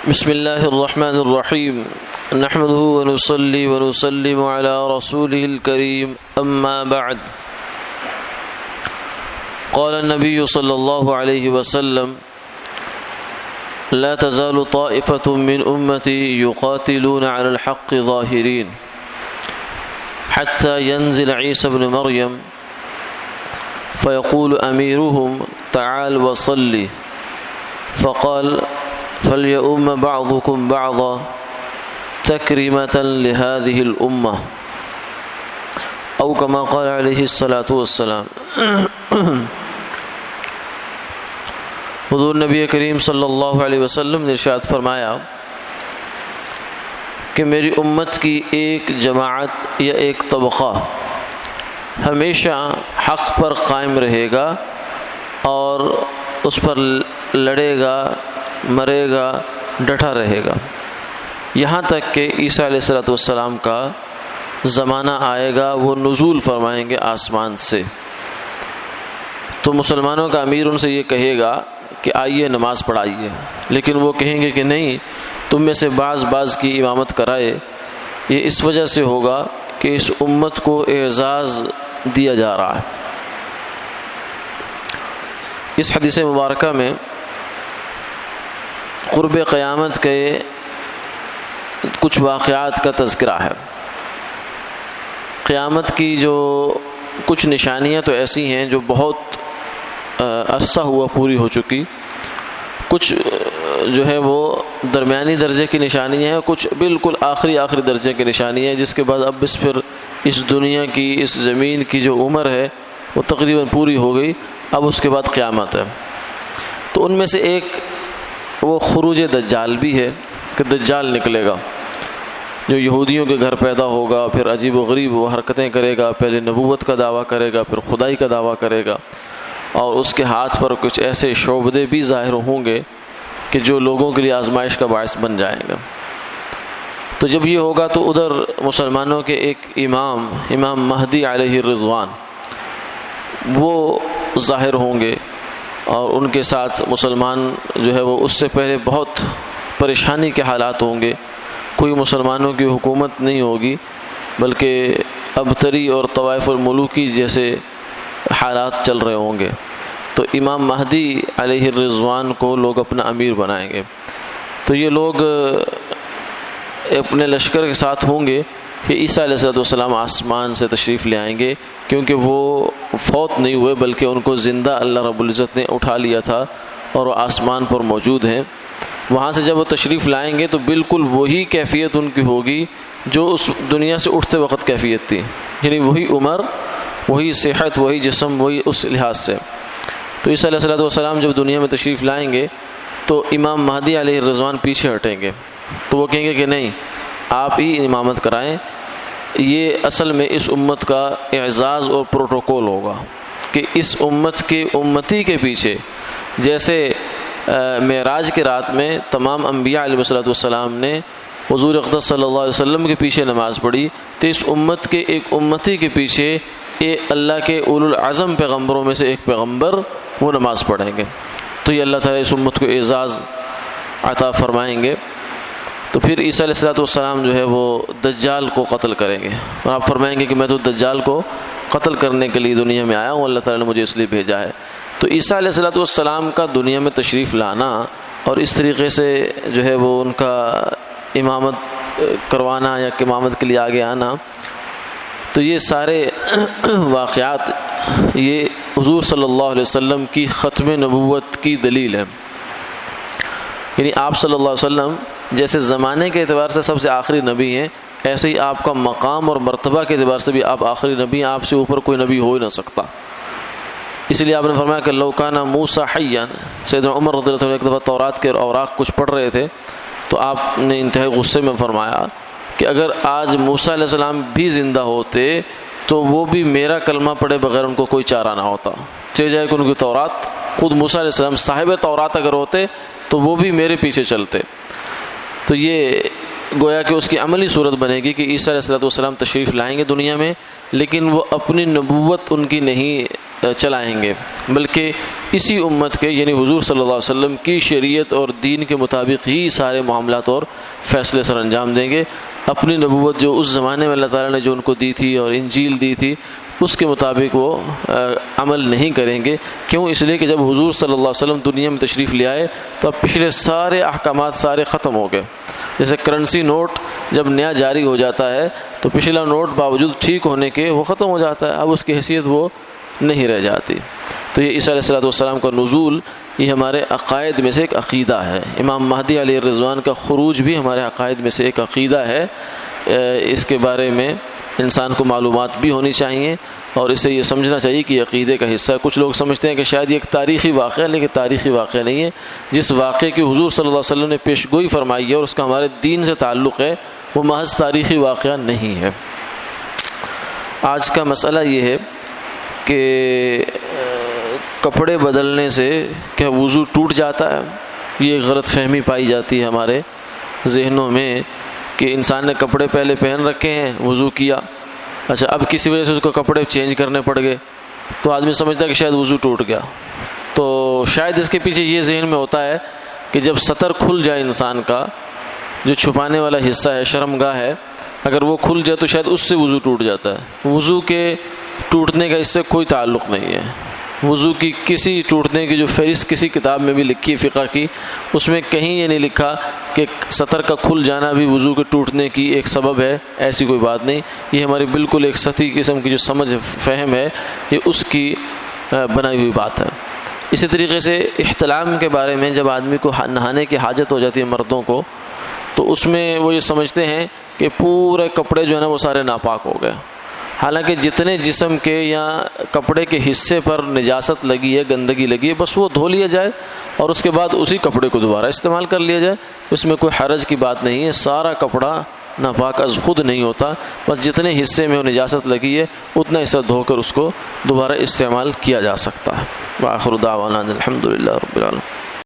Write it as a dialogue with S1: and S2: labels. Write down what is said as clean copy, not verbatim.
S1: بسم الله الرحمن الرحيم نحمده ونصلي ونسلم على رسوله الكريم أما بعد قال النبي صلى الله عليه وسلم لا تزال طائفة من أمتي يقاتلون على الحق ظاهرين حتى ينزل عيسى بن مريم فيقول أميرهم تعال وصلي فقال فليؤم بعضكم بعضا تكريمة لهذه الأمة أو كما قال عليه الصلاة والسلام۔ حضور نبی کریم صلی اللہ علیہ وسلم نے ارشاد فرمایا کہ میری امت کی ایک جماعت یا ایک طبقہ ہمیشہ حق پر قائم رہے گا اور اس پر لڑے گا، مرے گا، ڈٹا رہے گا، یہاں تک کہ عیسیٰ علیہ السلام کا زمانہ آئے گا، وہ نزول فرمائیں گے آسمان سے۔ تو مسلمانوں کا امیر ان سے یہ کہے گا کہ آئیے نماز پڑھائیے، لیکن وہ کہیں گے کہ نہیں، تم میں سے بعض کی امامت کرائے۔ یہ اس وجہ سے ہوگا کہ اس امت کو اعزاز دیا جا رہا ہے۔ اس حدیث مبارکہ میں قرب قیامت کے کچھ واقعات کا تذکرہ ہے۔ قیامت کی جو کچھ نشانیاں تو ایسی ہیں جو بہت عرصہ ہوا پوری ہو چکی، کچھ جو ہے وہ درمیانی درجے کی نشانیاں ہیں، کچھ بالکل آخری درجے کی نشانیاں ہیں، جس کے بعد اب اس دنیا کی، اس زمین کی جو عمر ہے وہ تقریباً پوری ہو گئی، اب اس کے بعد قیامت ہے۔ تو ان میں سے ایک وہ خروج دجال بھی ہے کہ دجال نکلے گا جو یہودیوں کے گھر پیدا ہوگا، پھر عجیب و غریب وہ حرکتیں کرے گا، پہلے نبوت کا دعویٰ کرے گا، پھر خدائی کا دعویٰ کرے گا، اور اس کے ہاتھ پر کچھ ایسے شعبدے بھی ظاہر ہوں گے کہ جو لوگوں کے لیے آزمائش کا باعث بن جائے گا۔ تو جب یہ ہوگا تو ادھر مسلمانوں کے ایک امام مہدی علیہ الرضوان وہ ظاہر ہوں گے، اور ان کے ساتھ مسلمان جو ہے وہ اس سے پہلے بہت پریشانی کے حالات ہوں گے، کوئی مسلمانوں کی حکومت نہیں ہوگی، بلکہ ابتری اور طوائف الملوکی جیسے حالات چل رہے ہوں گے۔ تو امام مہدی علیہ الرضوان کو لوگ اپنا امیر بنائیں گے۔ تو یہ لوگ اپنے لشکر کے ساتھ ہوں گے کہ عیسیٰ علیہ السلام آسمان سے تشریف لے آئیں گے، کیونکہ وہ فوت نہیں ہوئے بلکہ ان کو زندہ اللہ رب العزت نے اٹھا لیا تھا اور وہ آسمان پر موجود ہیں۔ وہاں سے جب وہ تشریف لائیں گے تو بالکل وہی کیفیت ان کی ہوگی جو اس دنیا سے اٹھتے وقت کیفیت تھی، یعنی وہی عمر، وہی صحت، وہی جسم، وہی اس لحاظ سے۔ تو عیسیٰ علیہ السلام جب دنیا میں تشریف لائیں گے تو امام مہدی علیہ الرضوان پیچھے ہٹیں گے، تو وہ کہیں گے کہ نہیں، آپ ہی امامت کرائیں۔ یہ اصل میں اس امت کا اعزاز اور پروٹوکول ہوگا کہ اس امت کے امتی کے پیچھے، جیسے معراج کی رات میں تمام انبیاء علیہ السلام نے حضور اقدس صلی اللہ علیہ وسلم کے پیچھے نماز پڑھی، تو اس امت کے ایک امتی کے پیچھے اللہ کے اولو العزم پیغمبروں میں سے ایک پیغمبر وہ نماز پڑھیں گے۔ تو یہ اللہ تعالیٰ اس امت کو اعزاز عطا فرمائیں گے۔ تو پھر عیسیٰ علیہ السلام جو ہے وہ دجال کو قتل کریں گے، اور آپ فرمائیں گے کہ میں تو دجال کو قتل کرنے کے لیے دنیا میں آیا ہوں، اللہ تعالیٰ نے مجھے اس لیے بھیجا ہے۔ تو عیسیٰ علیہ السلام کا دنیا میں تشریف لانا اور اس طریقے سے جو ہے وہ ان کا امامت کروانا یا امامت کے لیے آگے آنا، تو یہ سارے واقعات یہ حضور صلی اللہ علیہ وسلم کی ختم نبوت کی دلیل ہے۔ یعنی آپ صلی اللہ علیہ وسلم جیسے زمانے کے اعتبار سے سب سے آخری نبی ہیں، ایسے ہی آپ کا مقام اور مرتبہ کے اعتبار سے بھی آپ آخری نبی ہیں، آپ سے اوپر کوئی نبی ہو ہی نہ سکتا۔ اس لیے آپ نے فرمایا کہ لو کان موسیٰ حیا، سیدنا عمر رضی اللہ عنہ ایک دفعہ تورات کے اوراق کچھ پڑھ رہے تھے تو آپ نے انتہائی غصے میں فرمایا کہ اگر آج موسیٰ علیہ السلام بھی زندہ ہوتے تو وہ بھی میرا کلمہ پڑھے بغیر ان کو کوئی چارہ نہ ہوتا، چاہے جائے کہ ان کی تورات، خود موسیٰ علیہ السلام صاحب تورات اگر ہوتے تو وہ بھی میرے پیچھے چلتے۔ تو یہ گویا کہ اس کی عملی صورت بنے گی کہ عیسیٰ علیہ السلام تشریف لائیں گے دنیا میں، لیکن وہ اپنی نبوت ان کی نہیں چلائیں گے، بلکہ اسی امت کے یعنی حضور صلی اللہ علیہ وسلم کی شریعت اور دین کے مطابق ہی سارے معاملات اور فیصلے سر انجام دیں گے۔ اپنی نبوت جو اس زمانے میں اللہ تعالیٰ نے جو ان کو دی تھی اور انجیل دی تھی اس کے مطابق وہ عمل نہیں کریں گے۔ کیوں؟ اس لیے کہ جب حضور صلی اللہ علیہ وسلم دنیا میں تشریف لے آئے تو اب پچھلے سارے احکامات سارے ختم ہو گئے۔ جیسے کرنسی نوٹ جب نیا جاری ہو جاتا ہے تو پچھلا نوٹ باوجود ٹھیک ہونے کے وہ ختم ہو جاتا ہے، اب اس کی حیثیت وہ نہیں رہ جاتی۔ تو یہ عیسیٰ علیہ السلام کا نزول یہ ہمارے عقائد میں سے ایک عقیدہ ہے۔ امام مہدی علیہ الرضوان کا خروج بھی ہمارے عقائد میں سے ایک عقیدہ ہے۔ اس کے بارے میں انسان کو معلومات بھی ہونی چاہیے اور اسے یہ سمجھنا چاہیے کہ یہ عقیدے کا حصہ ہے۔ کچھ لوگ سمجھتے ہیں کہ شاید یہ ایک تاریخی واقعہ ہے، لیکن تاریخی واقعہ نہیں ہے۔ جس واقعے کی حضور صلی اللہ علیہ وسلم نے پیش گوئی فرمائی ہے اور اس کا ہمارے دین سے تعلق ہے وہ محض تاریخی واقعہ نہیں ہے۔ آج کا مسئلہ یہ ہے کہ کپڑے بدلنے سے کیا وضو ٹوٹ جاتا ہے؟ یہ غلط فہمی پائی جاتی ہے ہمارے ذہنوں میں کہ انسان نے کپڑے پہلے پہن رکھے ہیں، وضو کیا، اچھا اب کسی وجہ سے اس کو کپڑے چینج کرنے پڑ گئے تو آدمی سمجھتا ہے کہ شاید وضو ٹوٹ گیا۔ تو شاید اس کے پیچھے یہ ذہن میں ہوتا ہے کہ جب سطر کھل جائے انسان کا، جو چھپانے والا حصہ ہے شرمگاہ ہے، اگر وہ کھل جائے تو شاید اس سے وضو ٹوٹ جاتا ہے۔ وضو کے ٹوٹنے کا اس سے کوئی تعلق نہیں ہے۔ وضو کی کسی ٹوٹنے کی جو فہرست کسی کتاب میں بھی لکھی ہے فقہ کی، اس میں کہیں یہ نہیں لکھا کہ سطر کا کھل جانا بھی وضو کے ٹوٹنے کی ایک سبب ہے، ایسی کوئی بات نہیں۔ یہ ہماری بالکل ایک سطحی قسم کی جو سمجھ فہم ہے، یہ اس کی بنائی ہوئی بات ہے۔ اسی طریقے سے احتلام کے بارے میں جب آدمی کو نہانے کی حاجت ہو جاتی ہے مردوں کو، تو اس میں وہ یہ سمجھتے ہیں کہ پورے کپڑے جو ہے نا وہ سارے ناپاک ہو گئے، حالانکہ جتنے جسم کے یا کپڑے کے حصے پر نجاست لگی ہے، گندگی لگی ہے، بس وہ دھو لیا جائے اور اس کے بعد اسی کپڑے کو دوبارہ استعمال کر لیا جائے، اس میں کوئی حرج کی بات نہیں ہے۔ سارا کپڑا ناپاک از خود نہیں ہوتا، بس جتنے حصے میں وہ نجاست لگی ہے اتنا حصہ دھو کر اس کو دوبارہ استعمال کیا جا سکتا ہے۔ وآخر دعوانا الحمدللہ رب العالمین۔